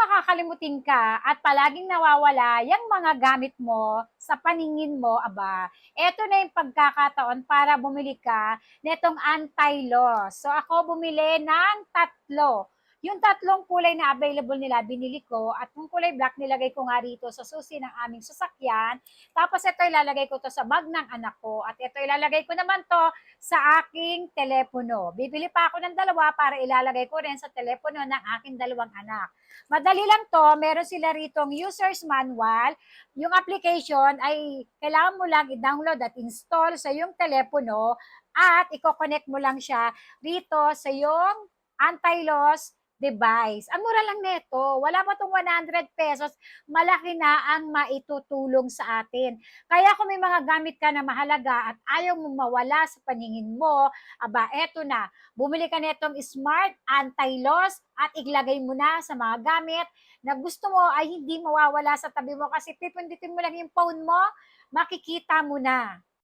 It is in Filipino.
makakalimutin ka at palaging nawawala yung mga gamit mo sa paningin mo, aba, eto na yung pagkakataon para bumili ka netong anti-loss. So ako bumili ng tatlo. Yung tatlong kulay na available nila, binili ko. At yung kulay black, nilagay ko nga rito sa susi ng aming sasakyan. Tapos ito ilalagay ko to sa bag ng anak ko. At ito ilalagay ko naman to sa aking telepono. Bibili pa ako ng dalawa para ilalagay ko rin sa telepono ng aking dalawang anak. Madali lang to, meron sila ritong user's manual. Yung application ay kailangan mo lang i-download at install sa yung telepono at i-connect mo lang siya rito sa yung anti-loss device. Ang mura lang nito. Wala pa itong 100 pesos. Malaki na ang maitutulong sa atin. Kaya kung may mga gamit ka na mahalaga at ayaw mong mawala sa paningin mo, aba, eto na. Bumili ka nitong Smart Anti-Loss at iglagay mo na sa mga gamit na gusto mo ay hindi mawawala sa tabi mo kasi pipindutin mo lang yung phone mo, makikita mo na.